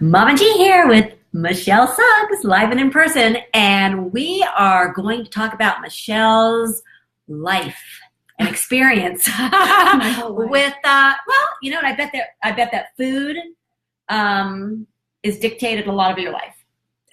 Mama G here with Michelle Suggs, live and in person, and we are going to talk about Michelle's life and experience My whole life. with, well, you know, and I bet that food is dictated a lot of your life.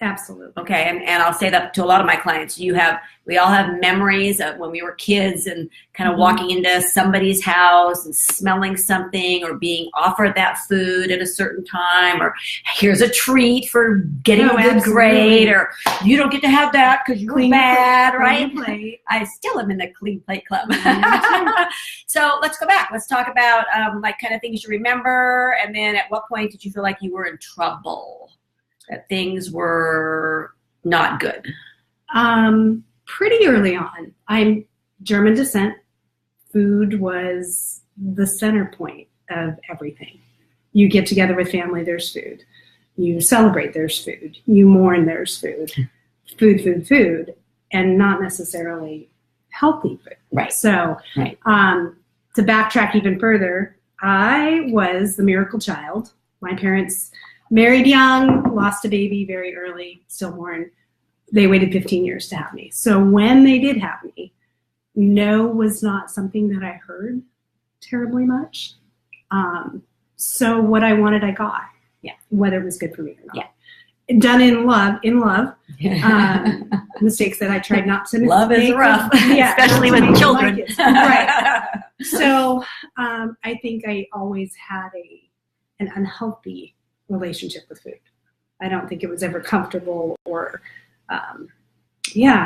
Absolutely. Okay, and I'll say that to a lot of my clients. We all have memories of when we were kids and kind of walking into somebody's house and smelling something or being offered that food at a certain time, or here's a treat for getting a good absolutely. grade, or you don't get to have that because you're Clean bad, plate, right? clean plate. I still am in the clean plate club. Mhm. So let's go back. Let's talk about like kind of things you remember, and then at what point did you feel like you were in trouble? That things were not good? Pretty early on. I'm German descent. Food was the center point of everything. You get together with family, there's food. You celebrate, there's food. You mourn, there's food. Food, and not necessarily healthy food. Right. So Right. To backtrack even further, I was the miracle child. My parents married young, lost a baby very early, stillborn. They waited 15 years to have me. So when they did have me, no was not something that I heard terribly much. So what I wanted, I got. Yeah. Whether it was good for me or not. Yeah. Done in love. Mistakes that I tried not to make. Love is rough, Yeah, especially not to with make children. like it. Right. So I think I always had an unhealthy relationship with food. I don't think it was ever comfortable or,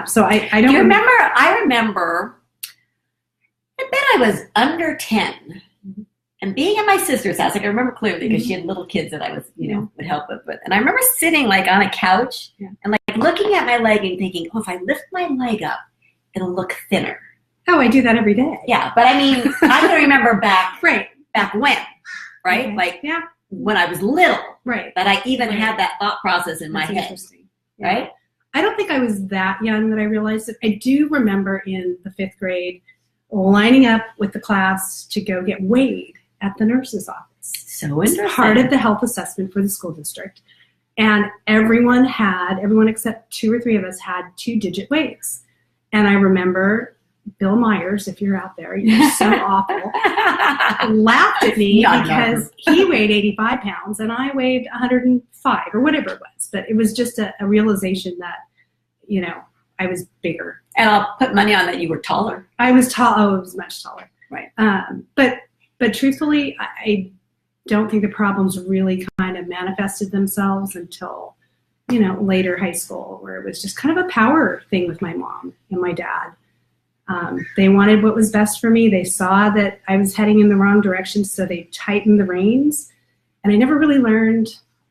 so I don't. Do you remember? I remember, I bet I was under 10 and being at my sister's house. I can remember clearly because she had little kids that I was, would help with. And I remember sitting like on a couch and like looking at my leg and thinking, oh, if I lift my leg up, it'll look thinner. Oh, I do that every day. Yeah. But I mean, I can remember back when, right? Okay. Like when I was little, right. that I even had that thought process in my That's head, interesting. right? I don't think I was that young that I realized it. I do remember in the 5th grade lining up with the class to go get weighed at the nurse's office. So interesting. It's part of the health assessment for the school district. And everyone except 2 or 3 of us had 2-digit weights. And I remember Bill Myers, if you're out there, you're so awful, laughed at me because he weighed 85 pounds and I weighed 105 or whatever it was. But it was just a realization that, I was bigger. And I'll put money on that you were taller. I was tall. Oh, I was much taller. Right. But truthfully, I don't think the problems really kind of manifested themselves until, later high school, where it was just kind of a power thing with my mom and my dad. They wanted what was best for me. They saw that I was heading in the wrong direction, so they tightened the reins. And I never really learned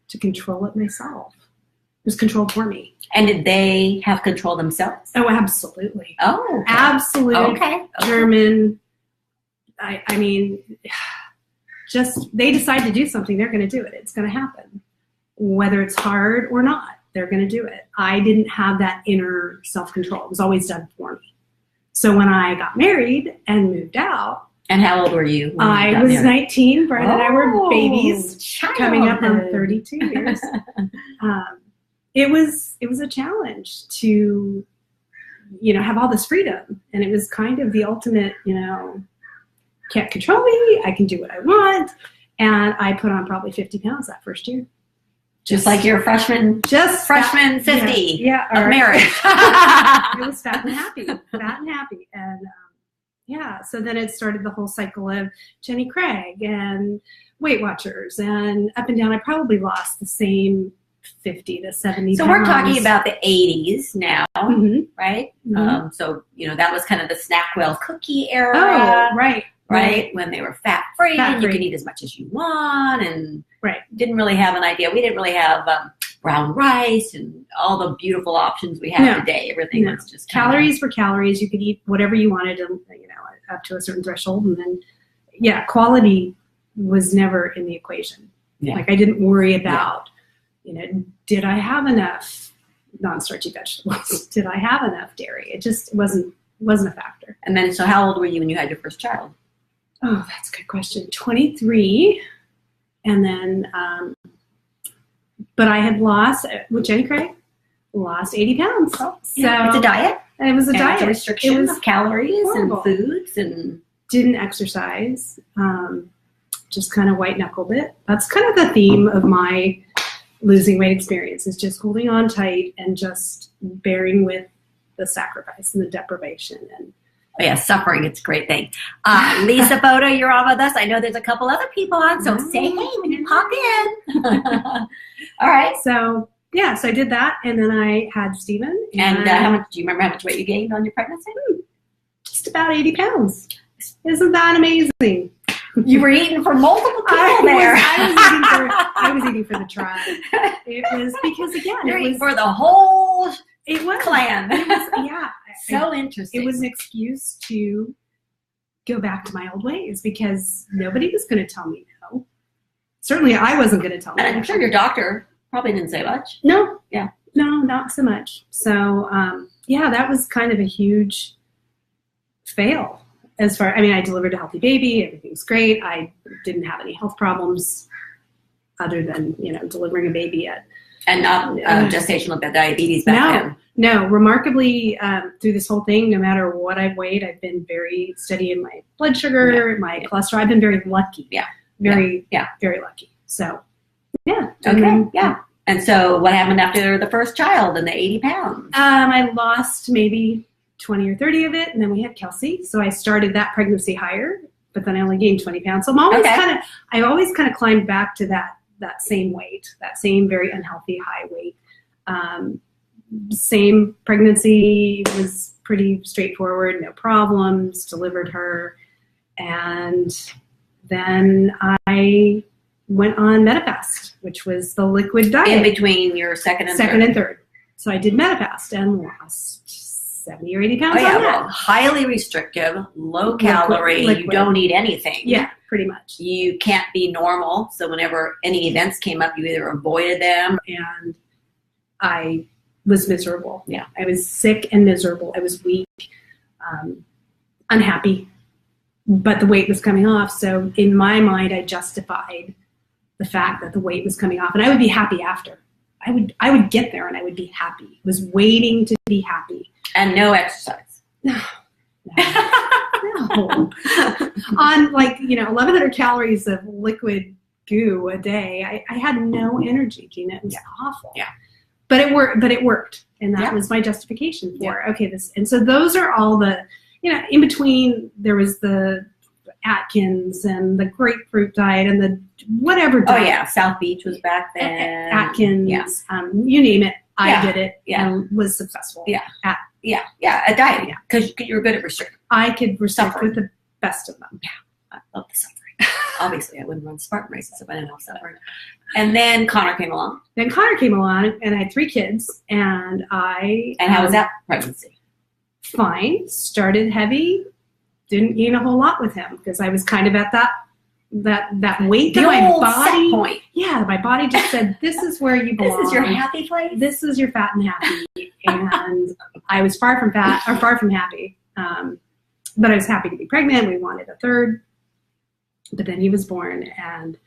to control it myself. It was controlled for me. And did they have control themselves? Oh, absolutely. Oh, okay. Absolute Okay. German. I mean, just they decide to do something, they're going to do it. It's going to happen. Whether it's hard or not, they're going to do it. I didn't have that inner self-control. It was always done for me. So when I got married and moved out. And how old were you? I was 19. Brad and I were babies coming up on 32 years. It was a challenge to, have all this freedom. And it was kind of the ultimate, can't control me. I can do what I want. And I put on probably 50 pounds that first year. Just like your freshman 50 of marriage. It was fat and happy. And so then it started the whole cycle of Jenny Craig and Weight Watchers and up and down. I probably lost the same 50 to 70 So pounds. we're talking about the 80s now, right? Mm-hmm. So, that was kind of the Snackwell cookie era. Oh, right. Right, when they were fat-free and you could eat as much as you want, and didn't really have an idea. We didn't really have brown rice and all the beautiful options we have today. Everything was just calories were calories. You could eat whatever you wanted, up to a certain threshold, and then quality was never in the equation. Yeah. Like I didn't worry about, did I have enough non-starchy vegetables? Did I have enough dairy? It just wasn't a factor. And then, so how old were you when you had your first child? Oh, that's a good question. 23. And then But I had lost, with Jenny Craig, lost 80 pounds. So it's a diet. It was a and diet. It's a restriction It was of calories horrible. and foods and Didn't exercise. Just kind of white knuckled it. That's kind of the theme of my losing weight experience, is just holding on tight and just bearing with the sacrifice and the deprivation. And oh yeah, suffering, it's a great thing. Lisa Boda, you're on with us. I know there's a couple other people on, so say hey when you pop in. All right. so I did that, and then I had Stephen. And how much? Do you remember how much weight you gained on your pregnancy? Just about 80 pounds. Isn't that amazing? You were eating for multiple people there. I was eating for the tribe. It was because, again, You're eating for the whole clan. It was, yeah. So interesting. It was an excuse to go back to my old ways, because nobody was going to tell me no. Certainly I wasn't going to tell me no. I'm sure your doctor probably didn't say much. No. Yeah. No, not so much. So, that was kind of a huge fail. I delivered a healthy baby. Everything's great. I didn't have any health problems other than, delivering a baby and not gestational diabetes back then. No, remarkably, through this whole thing, no matter what I've weighed, I've been very steady in my blood sugar, my cholesterol. I've been very lucky. Yeah. Very lucky. So, yeah. Okay. Yeah. And so what happened after the first child and the 80 pounds? I lost maybe 20 or 30 of it, and then we had Kelsey. So I started that pregnancy higher, but then I only gained 20 pounds. So I've always kind of climbed back to that same weight, that same very unhealthy high weight. Same pregnancy was pretty straightforward, no problems, delivered her. And then I went on Metafast, which was the liquid diet. In between your second and third. So I did Metafast and lost 70 or 80 pounds on that. Well, highly restrictive, low calorie, liquid. You don't eat anything. Yeah, pretty much. You can't be normal. So whenever any events came up, you either avoided them. And I was miserable. Yeah. I was sick and miserable. I was weak, unhappy, but the weight was coming off. So in my mind, I justified the fact that the weight was coming off, and I would be happy after. I would get there and I would be happy. I was waiting to be happy. And no exercise. No. On 1,100 calories of liquid goo a day, I had no energy, Gina. It was awful. Yeah. But it worked. And that was my justification for, and so those are all the, in between there was the Atkins and the grapefruit diet and the whatever diet. Oh yeah, South Beach was back then. Atkins, you name it. I did it and was successful. A diet. Because you were good at restricting. I could restrict with the best of them. Yeah, I love the suffering. Obviously, I wouldn't run Spartan races if I didn't have suffering. And then Connor came along. And I had 3 kids, and I. And how was that pregnancy? Fine. Started heavy. Didn't gain a whole lot with him because I was kind of at that weight that my body. Set point. Yeah, my body just said, "This is where you belong. This is your happy place. This is your fat and happy." And I was far from happy. But I was happy to be pregnant. We wanted a third, but then he was born, and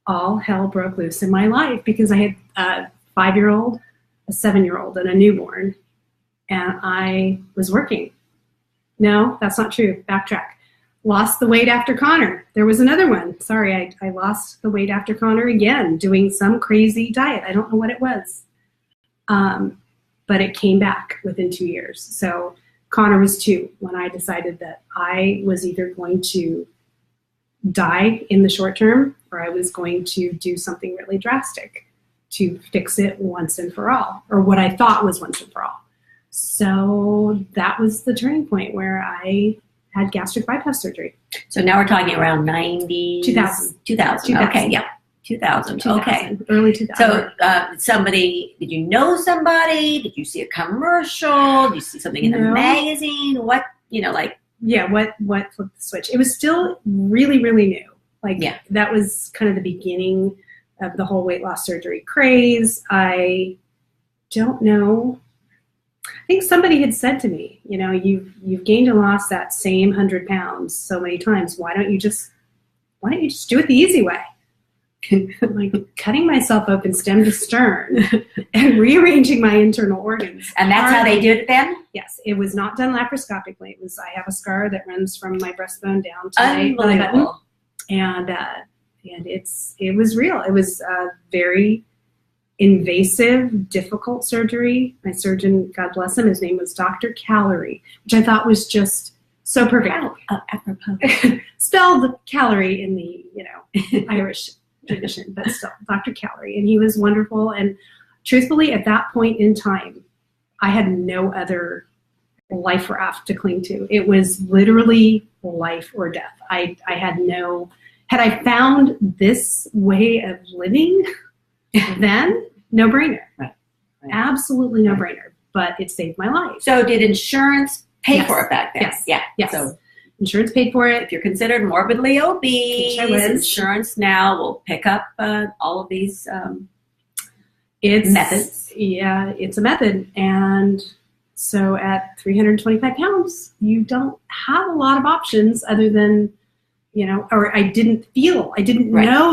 all hell broke loose in my life because I had a 5-year-old, a 7-year-old, and a newborn, and I was working. No, that's not true. Backtrack. Lost the weight after Connor. There was another one. Sorry, I lost the weight after Connor again, doing some crazy diet. I don't know what it was. But it came back within 2 years. So Connor was 2 when I decided that I was either going to die in the short term or I was going to do something really drastic to fix it once and for all, or what I thought was once and for all. So that was the turning point where I had gastric bypass surgery. So now we're talking around 2000. Okay, yeah. 2000. Okay. Early 2000. So did you know somebody? Did you see a commercial? Did you see something in the magazine? What, Yeah, what flipped the switch? It was still really, really new. That was kind of the beginning of the whole weight loss surgery craze. I don't know. I think somebody had said to me, you've gained and lost that same 100 pounds so many times. Why don't you just do it the easy way? I'm like cutting myself open stem to stern and rearranging my internal organs. And that's how they did it then? Yes, it was not done laparoscopically. It was, I have a scar that runs from my breastbone down to my belly button. And it was real. It was very invasive, difficult surgery. My surgeon, God bless him, his name was Dr. Calorie, which I thought was just so perfect. Apropos. Spelled calorie in the, Irish tradition, but still, Dr. Calorie. And he was wonderful. And truthfully, at that point in time, I had no other life raft to cling to. It was literally life or death. I had I found this way of living then, no brainer. Right. Absolutely no brainer. But it saved my life. So did insurance pay for it back then? Yes. Yeah. Yes. So insurance paid for it. if you're considered morbidly obese, Which I was. insurance now will pick up all of these methods. Yeah, it's a method. And so at 325 pounds, you don't have a lot of options other than, or I didn't know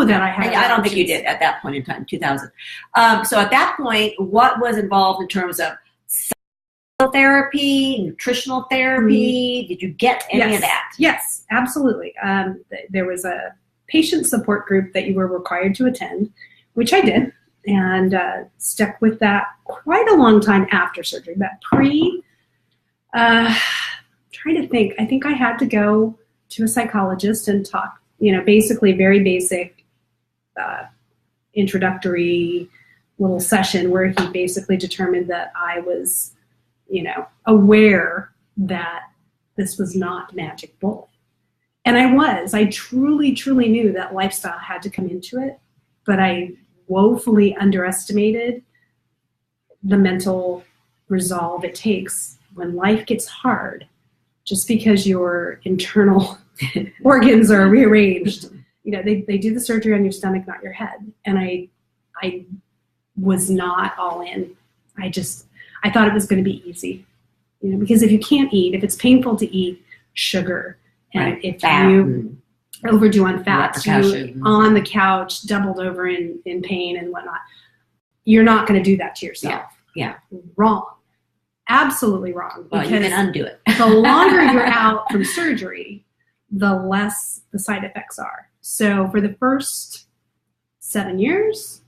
that I had. I don't think you did at that point in time, 2000. So at that point, what was involved in terms of therapy, nutritional therapy? Did you get any of that? Yes, absolutely. There was a patient support group that you were required to attend, which I did, and stuck with that quite a long time after surgery. But trying to think, I think I had to go to a psychologist and talk, basically very basic introductory little session where he basically determined that I was aware that this was not magic bullet. And I truly, truly knew that lifestyle had to come into it, but I woefully underestimated the mental resolve it takes when life gets hard. Just because your internal organs are rearranged, they do the surgery on your stomach, not your head. And I was not all in. I thought it was going to be easy, because if you can't eat, if it's painful to eat sugar, and if you overdo on fats, you on the couch, doubled over in pain and whatnot, you're not going to do that to yourself. Yeah. Wrong. Absolutely wrong. Well, you can undo it. The longer you're out from surgery, the less the side effects are. So for the first 7 years,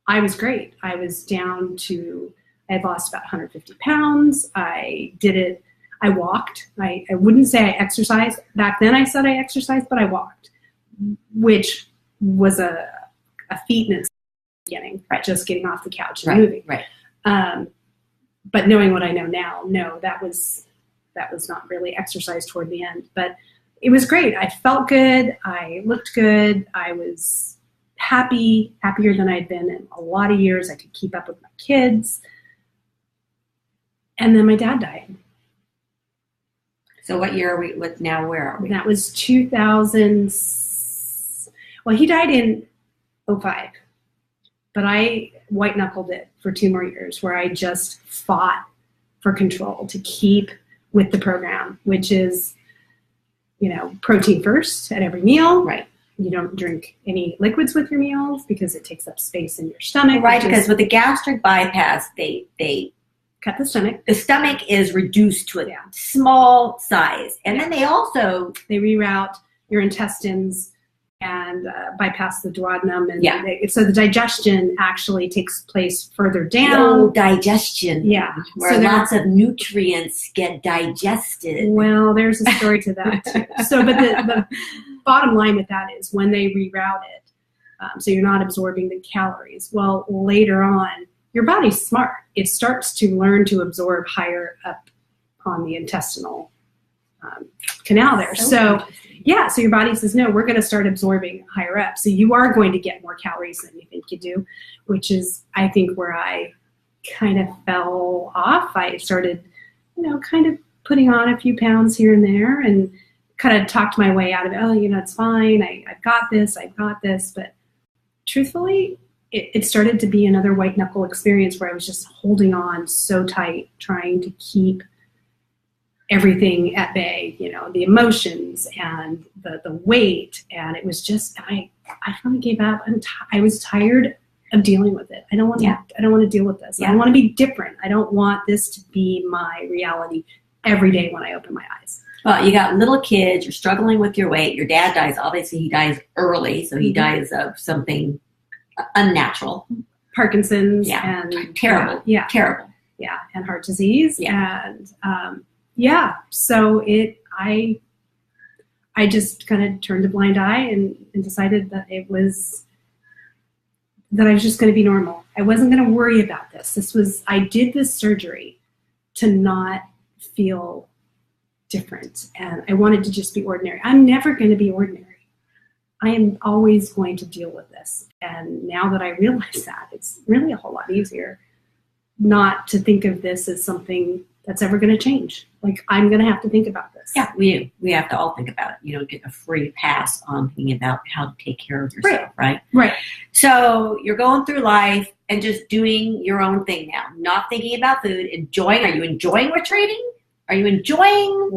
I was great. I was down to, I had lost about 150 pounds. I did it. I walked. I wouldn't say I exercised. Back then I said I exercised, but I walked, which was a feat in its beginning, just getting off the couch and moving. Right. But knowing what I know now, no, that was not really exercise toward the end. But it was great. I felt good. I looked good. I was happier than I'd been in a lot of years. I could keep up with my kids. And then my dad died. So what year are we with now? Where are we? That was 2000. Well, he died in 2005. But I white-knuckled it for 2 more years where I just fought for control to keep with the program, which is, protein first at every meal. Right. You don't drink any liquids with your meals because it takes up space in your stomach. Right, because with the gastric bypass, they cut the stomach. The stomach is reduced to a small size. And then they reroute your intestines and bypass the duodenum. And so the digestion actually takes place further down. Digestion. Yeah. Where lots of nutrients get digested. Well, there's a story to that too. So, but the bottom line with that is when they reroute it, so you're not absorbing the calories. Well, later on, your body's smart. It starts to learn to absorb higher up on the intestinal canal there. So your body says, no, we're going to start absorbing higher up. So you are going to get more calories than you think you do, which is, I think, where I kind of fell off. I started, kind of putting on a few pounds here and there and kind of talked my way out of it. Oh, it's fine. I've got this. But truthfully, it started to be another white knuckle experience where I was just holding on so tight, trying to keep everything at bay, the emotions and the weight. And it was just, I I finally gave up. I was tired of dealing with it. I don't want to deal with this. I want to be different. I don't want this to be my reality every day when I open my eyes. Well, you got little kids, you're struggling with your weight, your dad dies, obviously he dies early, so he dies of something unnatural. Parkinson's and terrible. Terrible. Yeah, and heart disease. Yeah. And so I just kind of turned a blind eye and decided that I was just going to be normal. I wasn't going to worry about this. I did this surgery to not feel different, and I wanted to just be ordinary. I'm never going to be ordinary. I am always going to deal with this. And now that I realize that, it's really a whole lot easier not to think of this as something that's ever going to change. Like, I'm going to have to think about this. Yeah, we have to all think about it. You don't get a free pass on thinking about how to take care of yourself, right? Right. So you're going through life and just doing your own thing now, not thinking about food, enjoying. Are you enjoying retreating? Are you enjoying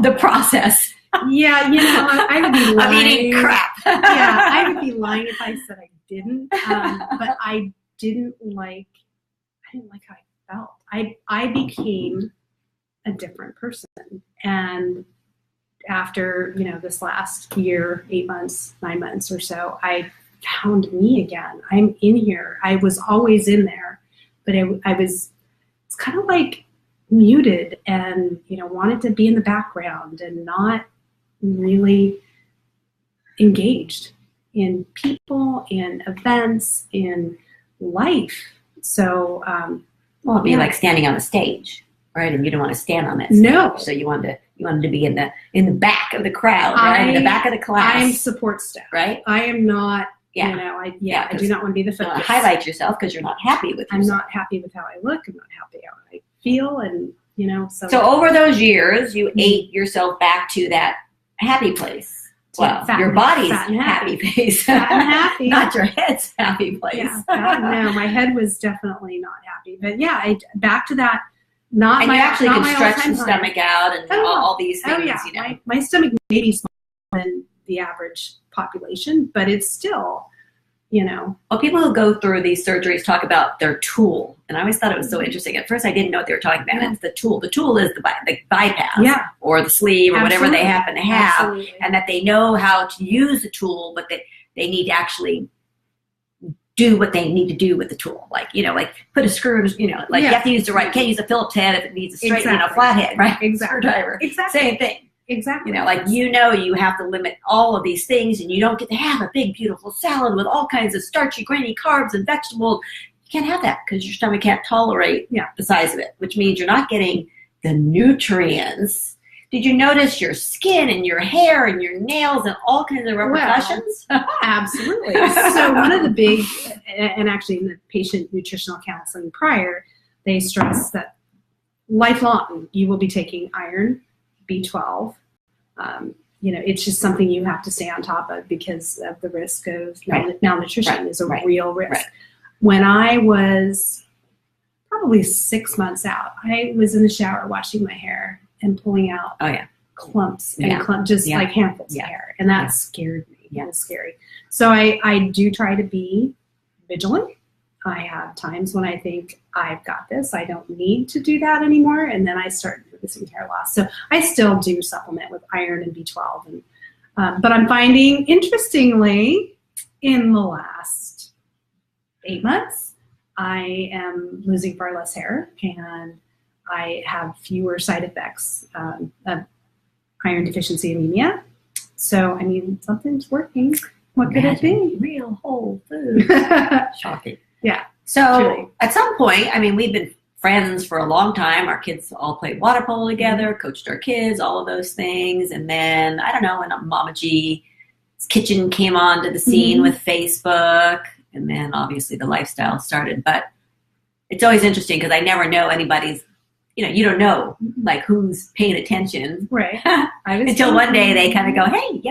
the process? Yeah, I would be lying. I'm eating crap. Yeah, I would be lying if I said I didn't. But I didn't like how I felt. I became a different person. And after, this last year, 8 months, 9 months or so, I found me again. I'm in here. I was always in there, but it's kind of like muted and, wanted to be in the background and not really engaged in people, in events, in life. So, it'd be like standing on a stage, right? And you don't want to stand on that stage. No. So you wanted to be in the back of the crowd, right? In the back of the class. I'm support staff, right? I am not. I do not want to be the focus. Highlight yourself because you're not happy with yourself. I'm not happy with how I look. I'm not happy how I feel, and So over those years, you ate yourself back to that happy place. Well, your body's happy place. Fat and happy. Not your head's happy place. Yeah, no, my head was definitely not happy. But yeah, back to that. You actually can stretch the stomach out and all these things. Oh yeah, my stomach may be smaller than the average population, but it's still, Well, people who go through these surgeries talk about their tool, and I always thought it was so interesting. At first, I didn't know what they were talking about. Yeah. It's the tool. The tool is the bypass, or the sleeve, or whatever they happen to have, and that they know how to use the tool, but that they need to actually do what they need to do with the tool. Like put a screw in, you have to use the right. You can't use a Phillips head if it needs a straight, flat head, right? Exactly. Screwdriver. Exactly. Same thing. Exactly. You have to limit all of these things, and you don't get to have a big, beautiful salad with all kinds of starchy, grainy carbs and vegetables. You can't have that because your stomach can't tolerate the size of it, which means you're not getting the nutrients. Did you notice your skin and your hair and your nails and all kinds of repercussions? Well, absolutely. So one of the big, and actually in the patient nutritional counseling prior, they stress that lifelong you will be taking iron, B12. It's just something you have to stay on top of because of the risk of malnutrition is a real risk. Right. When I was probably 6 months out, I was in the shower washing my hair and pulling out clumps and like handfuls of hair. And that scared me. Yeah. It was scary. So I do try to be vigilant. I have times when I think I've got this. I don't need to do that anymore. And then I start noticing hair loss. So I still do supplement with iron and B12. But I'm finding, interestingly, in the last 8 months, I am losing far less hair and I have fewer side effects of iron deficiency anemia. So, something's working. What could it be? Real whole food. Shocking. Yeah. So truly. At some point, we've been friends for a long time. Our kids all played water polo together, coached our kids, all of those things. And then, I don't know, when Mama G's kitchen came onto the scene with Facebook, and then obviously the lifestyle started. But it's always interesting because I never know anybody's, you don't know who's paying attention. Right. Until one day they kind of go, hey,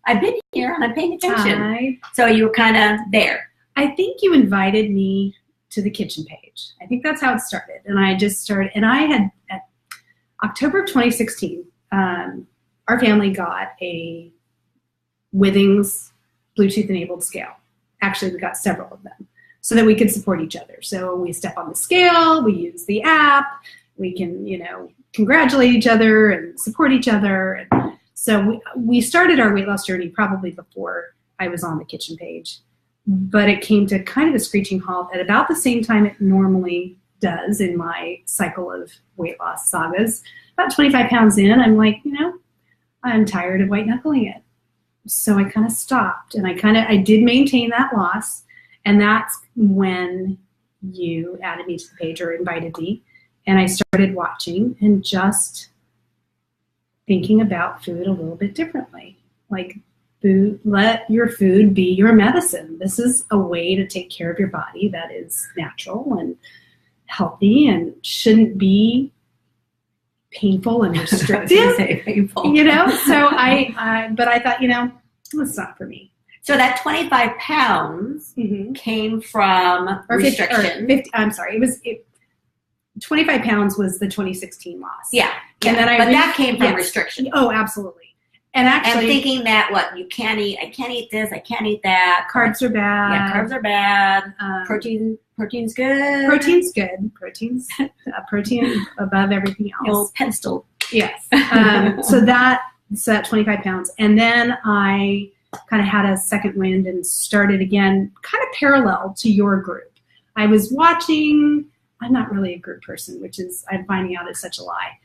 I've been here and I'm paying attention. So you were kind of there. I think you invited me to the kitchen page. I think that's how it started. And I just started, and I had, at October of 2016, our family got a Withings Bluetooth enabled scale. Actually, we got several of them so that we could support each other. So we step on the scale, we use the app, we can, congratulate each other and support each other. And so we started our weight loss journey probably before I was on the kitchen page, but it came to kind of a screeching halt at about the same time it normally does in my cycle of weight loss sagas. About 25 pounds in, I'm like, I'm tired of white knuckling it. So I kind of stopped, and I did maintain that loss. And that's when you added me to the page or invited me. And I started watching and just thinking about food a little bit differently. Like, let your food be your medicine. This is a way to take care of your body that is natural and healthy and shouldn't be painful and restrictive. Painful. So but I thought, it's not for me. So that 25 pounds came from restriction. 50, I'm sorry. 25 pounds was the 2016 loss. Yeah. And then that came from restriction. Oh, absolutely. And actually, and thinking that you can't eat, I can't eat this, I can't eat that. Carbs are bad. Yeah, carbs are bad. Protein's good. Protein's good. Protein above everything else. The old pedestal. Yes. So that 25 pounds. And then I kind of had a second wind and started again, kind of parallel to your group. I was watching. I'm not really a group person, which is, I'm finding out is such a lie.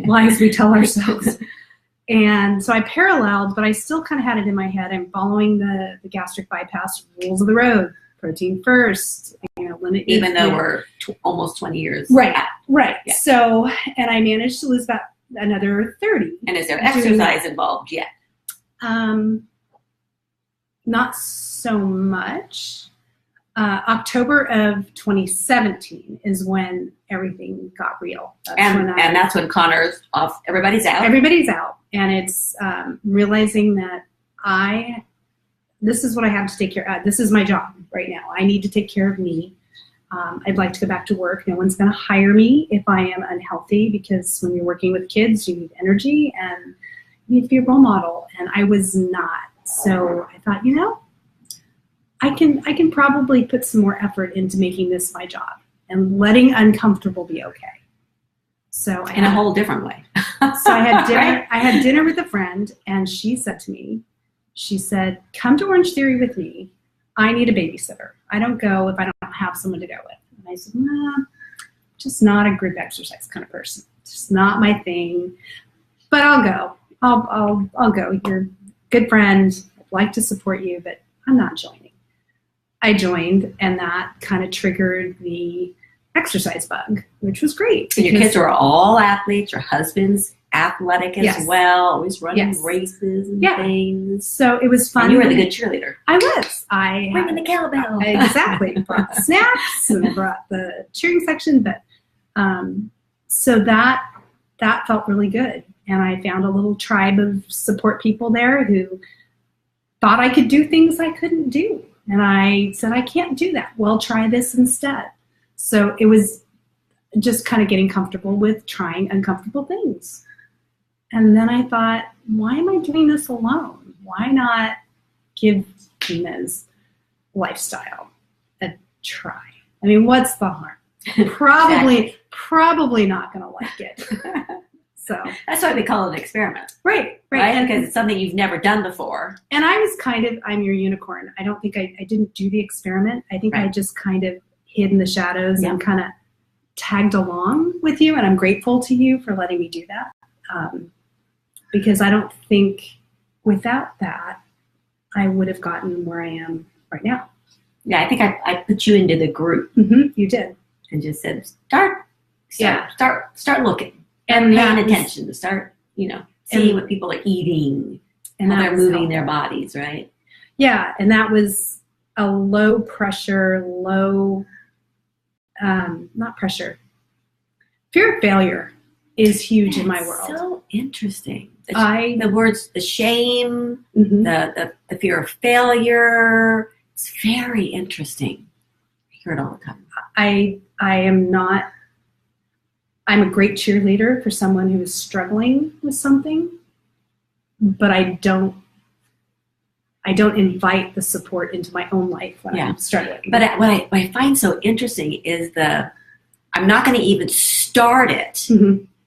Lies we tell ourselves. And so I paralleled, but I still kind of had it in my head. I'm following the gastric bypass rules of the road. Protein first, limit. Even though we're almost 20 years. Right, out. right. Yeah. So, and I managed to lose about another 30. And is there exercise involved yet? Not so much. October of 2017 is when everything got real. And that's when Connor's off. Everybody's out. Everybody's out. And it's realizing that this is what I have to take care of. This is my job right now. I need to take care of me. I'd like to go back to work. No one's going to hire me if I am unhealthy, because when you're working with kids, you need energy and you need to be a role model. And I was not. So I thought, I can probably put some more effort into making this my job and letting uncomfortable be okay. So in a whole different way. So I had dinner. Right? I had dinner with a friend, and she said to me, "Come to Orange Theory with me. I need a babysitter. I don't go if I don't have someone to go with." And I said, "Nah, just not a group exercise kind of person. Just not my thing. But I'll go. I'll go. You're a good friend. I'd like to support you, but I'm not joining." I joined, and that kind of triggered the exercise bug, which was great. And your kids were all athletes. Your husband's athletic as well, always running races and things. So it was fun. And you were the good cheerleader. I was. I ringing the cowbell. Exactly. Brought snacks and brought the cheering section, but so that felt really good, and I found a little tribe of support people there who thought I could do things I couldn't do. And I said, I can't do that. Well, try this instead. So it was just kind of getting comfortable with trying uncomfortable things. And then I thought, why am I doing this alone? Why not give Gina's lifestyle a try? I mean, what's the harm? Probably not going to like it. So that's why we call it an experiment. Right. Because it's something you've never done before. And I was I'm your unicorn. I don't think I didn't do the experiment. I think I just kind of hid in the shadows and kind of tagged along with you. And I'm grateful to you for letting me do that. Because I don't think without that, I would have gotten where I am right now. Yeah, I think I put you into the group. Mm-hmm, you did. And just said, start looking. And paying attention to start, seeing what people are eating and how they're moving their bodies, right? Yeah, and that was a low pressure, not pressure. Fear of failure is huge in my world. So interesting. The words, the shame, the fear of failure. It's very interesting. I hear it all the time. I'm a great cheerleader for someone who is struggling with something, but I don't I don't invite the support into my own life when I'm struggling. But what I find so interesting is I'm not going to even start it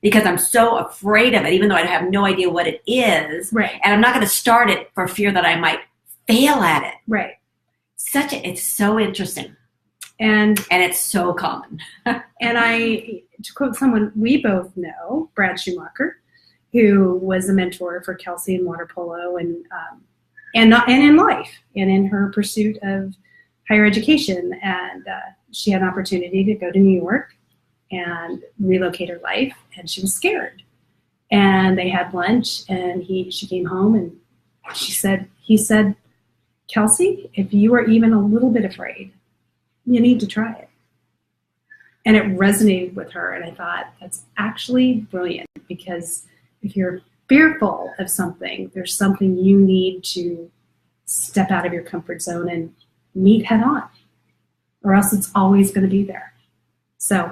because I'm so afraid of it, even though I have no idea what it is. Right. And I'm not going to start it for fear that I might fail at it. Right. It's so interesting. And it's so common. And to quote someone we both know, Brad Schumacher, who was a mentor for Kelsey in water polo and in life and in her pursuit of higher education. And she had an opportunity to go to New York and relocate her life, and she was scared. And they had lunch, and she came home, and he said, Kelsey, if you are even a little bit afraid, you need to try it. And it resonated with her, and I thought, that's actually brilliant, because if you're fearful of something, there's something you need to step out of your comfort zone and meet head on, or else it's always going to be there. So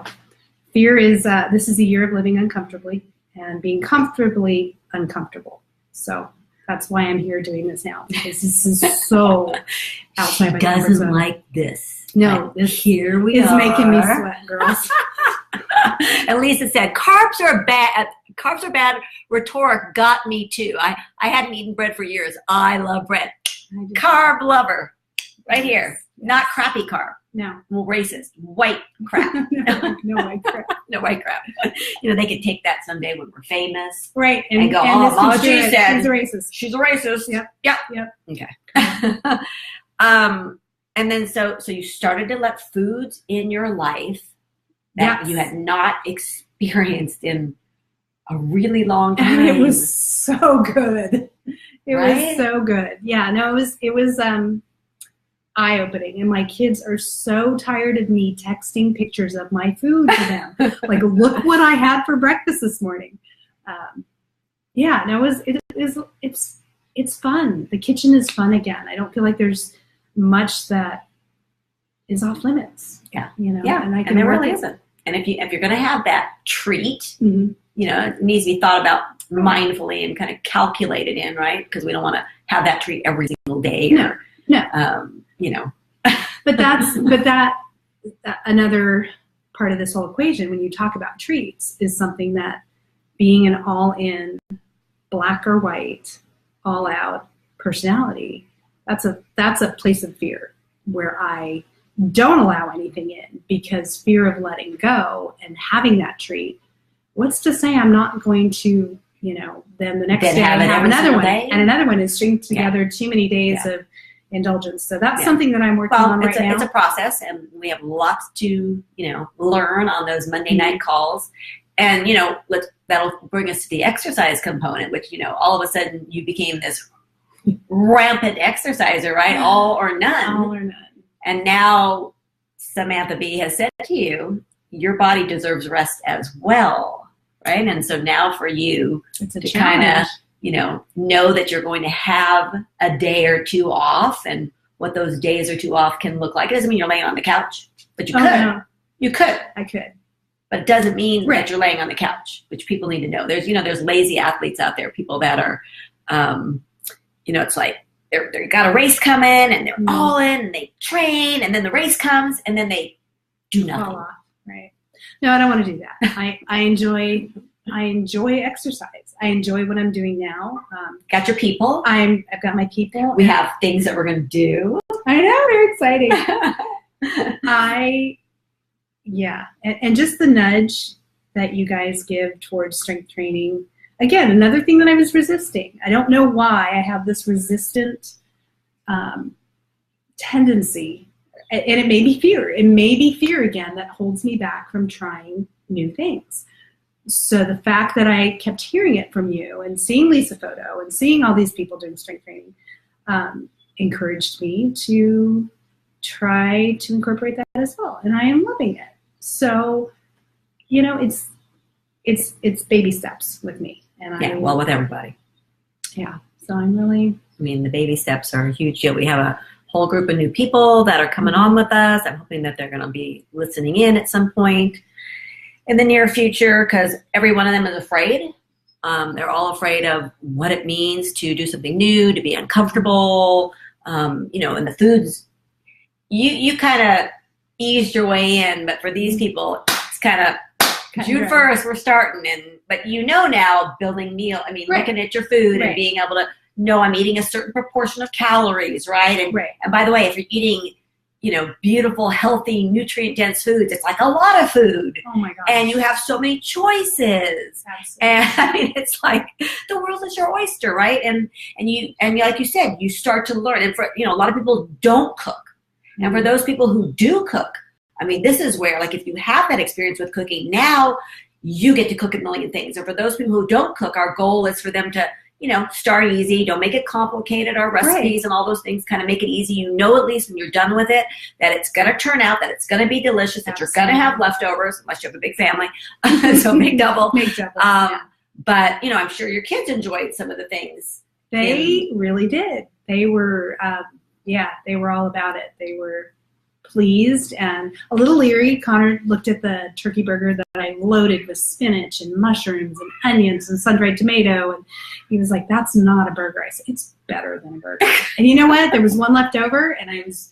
fear is, this is a year of living uncomfortably and being comfortably uncomfortable. So that's why I'm here doing this now, because this is so outside my comfort zone. Doesn't like this. No, here we is are. Making me sweat, girls. And Lisa said, carbs are bad. Carbs are bad. Rhetoric got me too. I hadn't eaten bread for years. I love bread. Carb lover. Right here. Not crappy carb. No. Well, racist. White crap. No white crap. No white crap. They could take that someday when we're famous. Right. And go, oh, she said. She's a racist. She's a racist. Yep. Okay. And then so you started to let foods in your life that you had not experienced in a really long time. And it was so good. It was so good. Yeah, no, it was eye-opening. And my kids are so tired of me texting pictures of my food to them. Like, look what I had for breakfast this morning. It's fun. The kitchen is fun again. I don't feel like there's much that is off limits. Yeah. And there really isn't. And if you're going to have that treat, it needs to be thought about mindfully and kind of calculated in, right? Because we don't want to have that treat every single day. No. But that another part of this whole equation, when you talk about treats, is something that being an all-in, black or white, all-out personality, that's a place of fear where I don't allow anything in, because fear of letting go and having that treat. What's to say I'm not going to, then the next day have another one, and another one, and string together too many days of indulgence. So that's something that I'm working on right now. It's a process, and we have lots to, learn on those Monday night calls. And, that'll bring us to the exercise component, which, all of a sudden you became this rampant exerciser, right? All or none. All or none. And now Samantha B has said to you, your body deserves rest as well, right? And so now for you to kind of, know that you're going to have a day or two off, and what those days or two off can look like. It doesn't mean you're laying on the couch, but you could. No. You could. I could. But it doesn't mean that you're laying on the couch, which people need to know. There's lazy athletes out there, people that are, it's like they got a race coming and they're all in and they train, and then the race comes and then they do nothing. Right. No, I don't want to do that. I enjoy exercise. I enjoy what I'm doing now. Got your people? I've got my people. We have things that we're going to do. I know, they're exciting. And just the nudge that you guys give towards strength training. Again, another thing that I was resisting. I don't know why I have this resistant tendency, and it may be fear. It may be fear again that holds me back from trying new things. So the fact that I kept hearing it from you and seeing Lisa Photo and seeing all these people doing strength training encouraged me to try to incorporate that as well. And I am loving it. So, it's baby steps with me. And with everybody. Yeah. So I'm really... the baby steps are a huge deal. We have a whole group of new people that are coming on with us. I'm hoping that they're going to be listening in at some point in the near future, because every one of them is afraid They're all afraid of what it means to do something new, to be uncomfortable. And the foods, you kind of eased your way in, but for these people, it's kind of June 1st, we're starting. But now, building meal, looking at your food and being able to know I'm eating a certain proportion of calories, right? And by the way, if you're eating, beautiful, healthy, nutrient-dense foods, it's like a lot of food. Oh my gosh. And you have so many choices. Absolutely. And it's like the world is your oyster, right? And like you said, you start to learn. And for a lot of people don't cook. And for those people who do cook, this is where, like, if you have that experience with cooking, now you get to cook a million things. And for those people who don't cook, our goal is for them to, start easy. Don't make it complicated. Our recipes and all those things kind of make it easy. At least when you're done with it, that it's going to turn out, that it's going to be delicious, that you're going to have leftovers, unless you have a big family. So make double. Make double. But, I'm sure your kids enjoyed some of the things. They really did. They were, they were all about it. They were pleased and a little leery. Connor looked at the turkey burger that I loaded with spinach and mushrooms and onions and sun-dried tomato, and he was like, "That's not a burger." I said, "It's better than a burger." And you know what? There was one left over, and I was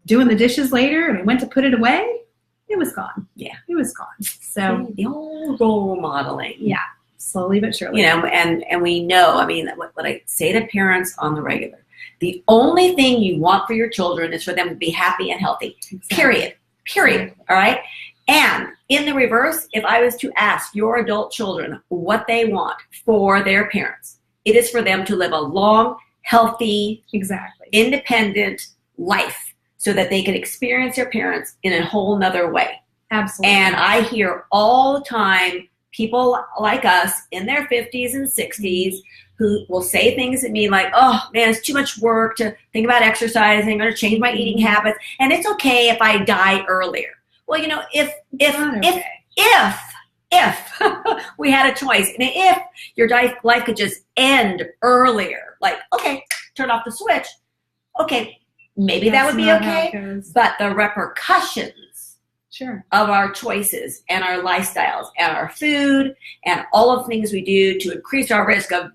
doing the dishes later, and I went to put it away. It was gone. Yeah, it was gone. So the old role modeling. Yeah, slowly but surely. And we know. What I say to parents on the regular. The only thing you want for your children is for them to be happy and healthy, period. All right? And in the reverse, if I was to ask your adult children what they want for their parents, it is for them to live a long, healthy, independent life so that they can experience their parents in a whole nother way. Absolutely. And I hear all the time people like us in their 50s and 60s who will say things to me like, "Oh man, it's too much work to think about exercising or to change my eating habits, and it's okay if I die earlier." Well, if we had a choice, and if your life could just end earlier, like, okay, turn off the switch, okay, maybe that would be okay, but the repercussions of our choices and our lifestyles and our food and all of the things we do to increase our risk of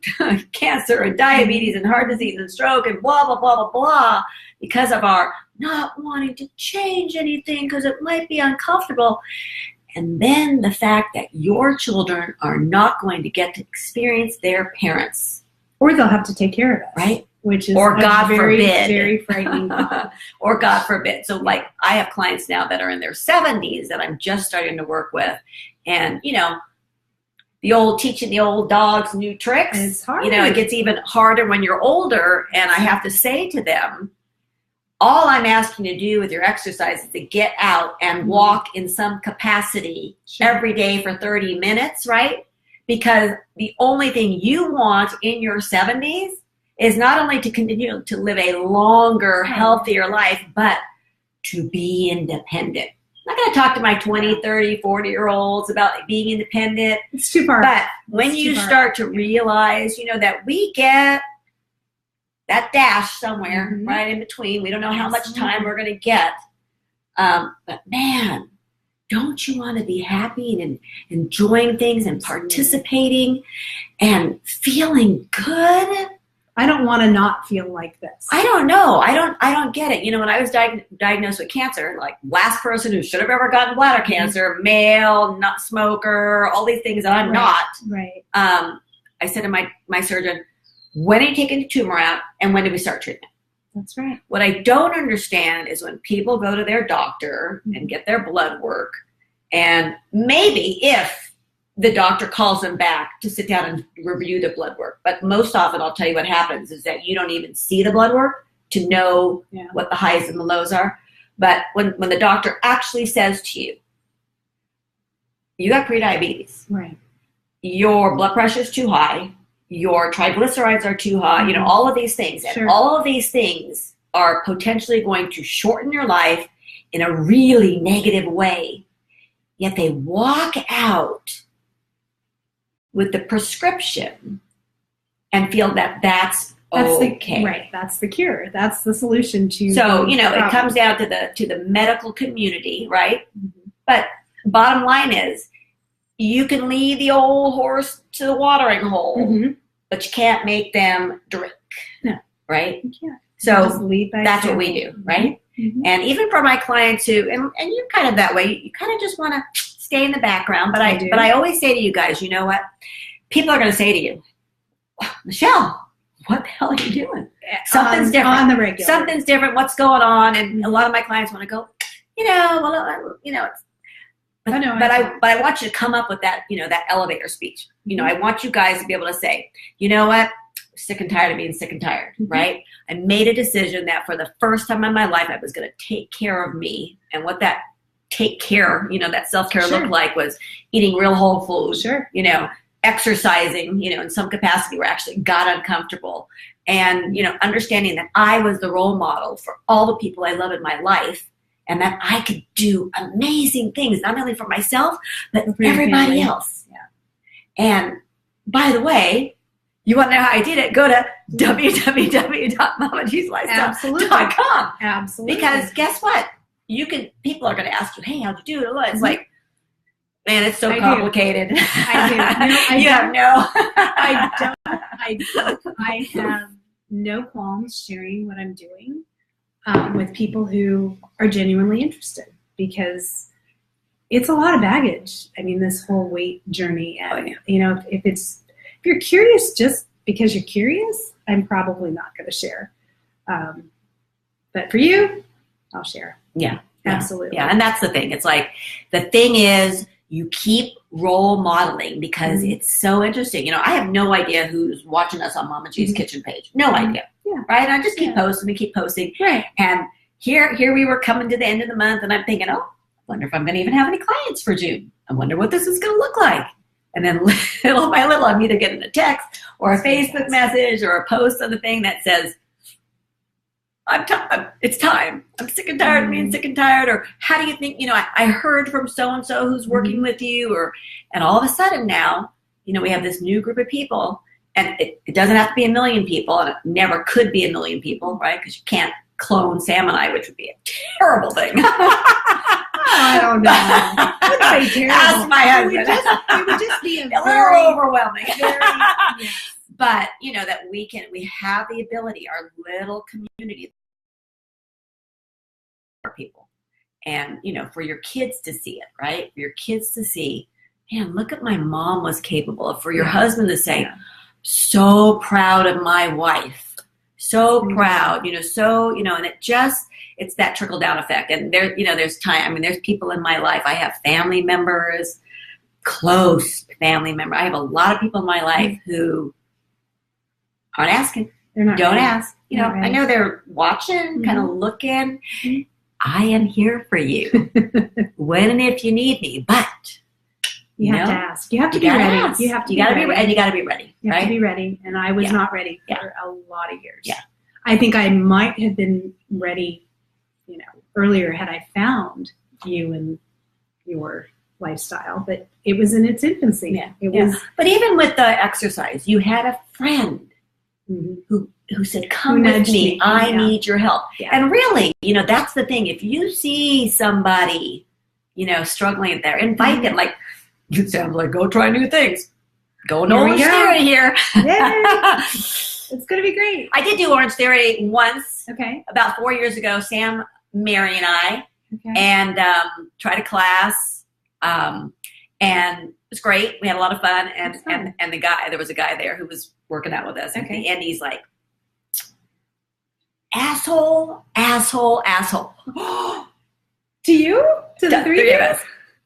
cancer and diabetes and heart disease and stroke and blah, blah, blah, blah, blah, because of our not wanting to change anything because it might be uncomfortable. And then the fact that your children are not going to get to experience their parents. Or they'll have to take care of us. Right? Which is or God forbid. Very frightening. Or God forbid. So like I have clients now that are in their 70s that I'm just starting to work with. And, the old teaching the old dogs new tricks. It's hard. It gets even harder when you're older. And I have to say to them, all I'm asking you to do with your exercise is to get out and walk in some capacity every day for 30 minutes, right? Because the only thing you want in your 70s is not only to continue to live a longer, healthier life, but to be independent. I'm not going to talk to my 20, 30, 40-year-olds about being independent. It's too far. But when you start to realize, that we get that dash somewhere right in between. We don't know how much time we're going to get. But man, don't you want to be happy and enjoying things and participating and feeling good? I don't want to not feel like this. I don't know. I don't get it. When I was diagnosed with cancer, like last person who should have ever gotten bladder cancer, male, not smoker, all these things that I'm not. Right. I said to my surgeon, when are you taking the tumor out and when do we start treatment? That's right. What I don't understand is when people go to their doctor and get their blood work, and maybe if the doctor calls them back to sit down and review the blood work. But most often, I'll tell you what happens is that you don't even see the blood work to know what the highs and the lows are. But when the doctor actually says to you, you got prediabetes, right? Your blood pressure is too high, your triglycerides are too high, all of these things. And all of these things are potentially going to shorten your life in a really negative way. Yet they walk out with the prescription and feel that that's okay. That's the cure. That's the solution to. So it comes down to the medical community, right? But bottom line is, you can lead the old horse to the watering hole, but you can't make them drink. No. Right? You can't. So Just lead by that's what example. we do, right? And even for my clients who, and you're kind of that way, you kind of just want to stay in the background. But I always say to you guys, you know what? People are going to say to you, Michelle, what the hell are you doing? Something's different. On the regular. Something's different. What's going on? And a lot of my clients want to go, but I want you to come up with that, that elevator speech. I want you guys to be able to say, you know what? I'm sick and tired of being sick and tired, right? I made a decision that for the first time in my life, I was going to take care of me. And what that take care, that self-care looked like was eating real whole food, exercising, in some capacity where I actually got uncomfortable. And, understanding that I was the role model for all the people I love in my life. And that I could do amazing things, not only for myself, but for everybody else. Yeah. And by the way, you want to know how I did it? Go to www.mamajeeslifestyle.com. Absolutely. Because guess what? People are going to ask you, hey, how'd you do it? It's like, man, it's so complicated. I do. I have no qualms sharing what I'm doing with people who are genuinely interested, because it's a lot of baggage. I mean, this whole weight journey, and if you're curious just because you're curious, I'm probably not going to share. But for you, I'll share. Yeah, absolutely. Yeah, and that's the thing. It's like, the thing is, you keep role modeling, because it's so interesting. I have no idea who's watching us on Mama G's kitchen page. No idea. Yeah. Right? And I just keep posting. We keep posting. Right. And here we were coming to the end of the month, and I'm thinking, I wonder if I'm going to even have any clients for June. I wonder what this is going to look like. And then little by little, I'm either getting a text or a Facebook message or a post on the thing that says, it's time. I'm sick and tired of being sick and tired. Or how do you think, I heard from so-and-so who's working with you, and all of a sudden now, we have this new group of people, and it doesn't have to be 1 million people, and it never could be 1 million people, right? Because you can't clone Sam and I, which would be a terrible thing. I don't know. That would be terrible. Ask my husband. It would just be a little overwhelming. Yes. But, that we have the ability, our little community, for people. And, for your kids to see it, right? For your kids to see, man, look at my mom was capable of. For your husband to say, so proud of my wife. So proud, and it's that trickle down effect. And there's time. I mean, there's people in my life. I have family members, close family members. I have a lot of people in my life who aren't asking. They're not Don't ready. ask. I know they're watching, kind of looking. I am here for you when and if you need me. But you have to ask. You have to be ready. Ask. You have to. You got to be ready. And you got to be ready. You have to be ready. And I was not ready for a lot of years. Yeah. I think I might have been ready, earlier had I found you and your lifestyle, but it was in its infancy. Yeah. It was. But even with the exercise, you had a friend who said, come with me. I need your help. Yeah. And really, that's the thing. If you see somebody, struggling there, invite them. Like, you sound like, go try new things. Go to Orange Theory here. Yay. It's going to be great. I did do Orange Theory once. Okay. About 4 years ago, Sam, Mary, and I, and tried a class, and it was great. We had a lot of fun, and there was a guy there who was working out with us, and at the end he's like, asshole, asshole, asshole. To you? To the three of us.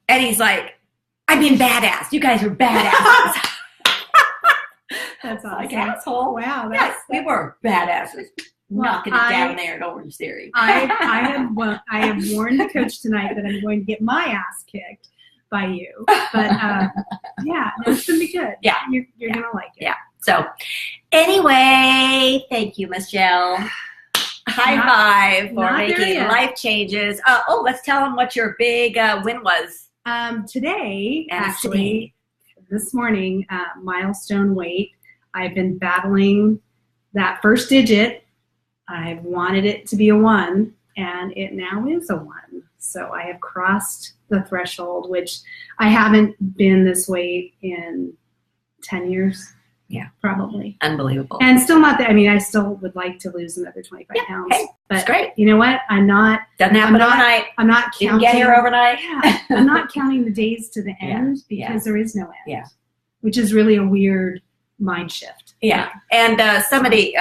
And he's like, I mean, badass. You guys are badasses. That's awesome. Like, asshole. Wow. Yes, we were badasses. Knocking it down there at Orange Theory. I have warned the coach tonight that I'm going to get my ass kicked by you. But it's going to be good. Yeah. You're going to like it. Yeah. So anyway, thank you, Michelle. High five for making life changes. Let's tell them what your big win was. Today, actually, this morning, milestone weight. I've been battling that first digit. I've wanted it to be a 1, and it now is a 1. So I have crossed the threshold, which I haven't been this weight in 10 years. Yeah. Probably. Unbelievable. And still not that, I mean, I still would like to lose another 25 pounds. Hey, that's great. You know what? Doesn't happen overnight. I'm not counting. Didn't get here overnight. Yeah, I'm not counting the days to the end because there is no end. Yeah. Which is really a weird mind shift. Yeah. And somebody,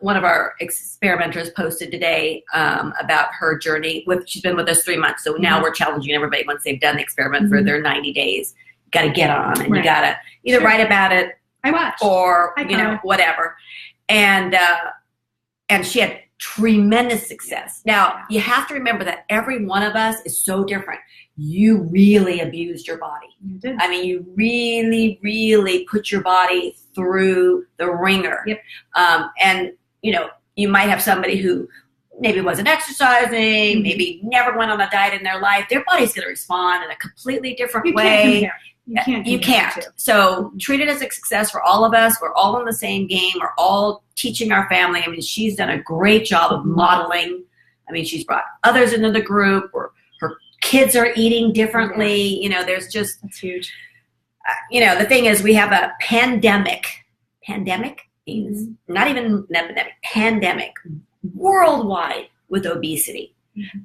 one of our experimenters posted today about her journey. She's been with us 3 months. So now we're challenging everybody once they've done the experiment for their 90 days. You got to get on and you got to either write about it. I watch. Or, whatever. And she had tremendous success. Now, you have to remember that every one of us is so different. You really abused your body. You did. I mean, you really, really put your body through the ringer. Yep. And, you might have somebody who maybe wasn't exercising, maybe never went on a diet in their life. Their body's going to respond in a completely different way. You can't. So treat it as a success for all of us. We're all in the same game. We're all teaching our family. I mean, she's done a great job of modeling. I mean, she's brought others into the group. Her kids are eating differently. There's just... That's huge. The thing is, we have a pandemic. Pandemic means not even an epidemic. Pandemic worldwide with obesity.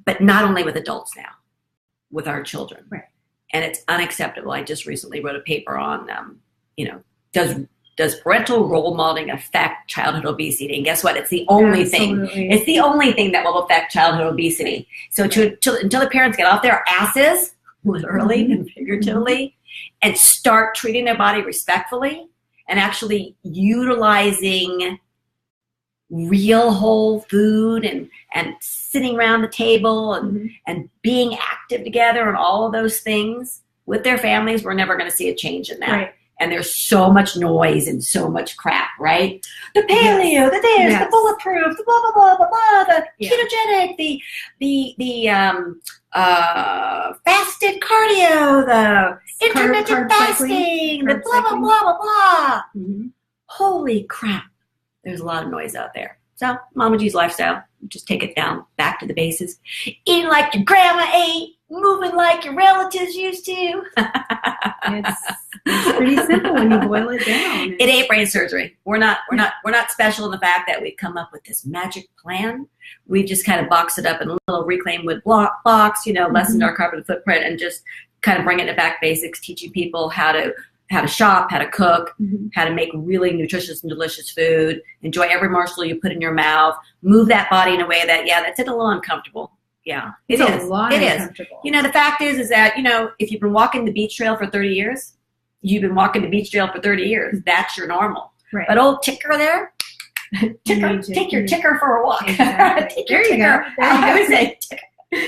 But not only with adults now, with our children. Right. And it's unacceptable. I just recently wrote a paper on, does parental role modeling affect childhood obesity? And guess what? It's the only thing. It's the only thing that will affect childhood obesity. So until the parents get off their asses, literally and figuratively, and start treating their body respectfully and actually utilizing real whole food and sitting around the table and being active together and all of those things with their families, we're never going to see a change in that. Right. And there's so much noise and so much crap, right? The paleo, the this, the bulletproof, the blah, blah, blah, blah, blah, the ketogenic, the fasted cardio, the intermittent fasting, the blah, blah, blah, blah, blah. Holy crap. There's a lot of noise out there. So, Mama G's lifestyle, just take it down, back to the basics. Eating like your grandma ate, moving like your relatives used to. It's pretty simple when you boil it down. It ain't brain surgery. We're not special in the fact that we've come up with this magic plan. We've just kind of boxed it up in a little reclaimed wood blocks, lessened our carbon footprint, and just kind of bringing it back basics, teaching people how to shop, how to cook, how to make really nutritious and delicious food, enjoy every morsel you put in your mouth, move that body in a way that, that's a little uncomfortable. Yeah, it is. A lot uncomfortable. The fact is that, if you've been walking the beach trail for 30 years, you've been walking the beach trail for 30 years. That's your normal. Right. But old ticker there, take your ticker for a walk. Exactly. Take your ticker. I would say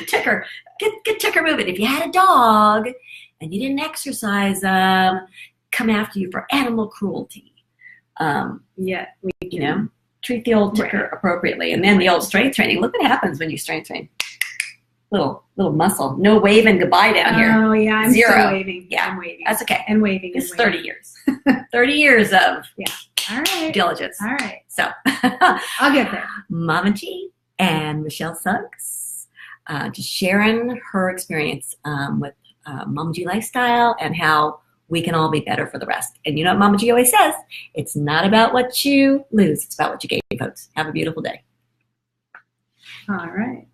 ticker. Get ticker moving. If you had a dog and you didn't exercise come after you for animal cruelty. Treat the old ticker appropriately. And then the old strength training. Look what happens when you strength train. Little muscle. No waving goodbye down here. Oh, yeah. I'm 0. still waving. Yeah. I'm waving. That's okay. And waving. It's 30 years. 30 years of All right. diligence. All right. So I'll get there. Mama G and Michelle Suggs just sharing her experience with Mama G lifestyle and how we can all be better for the rest. And you know what Mama G always says? It's not about what you lose. It's about what you gain, folks. Have a beautiful day. All right.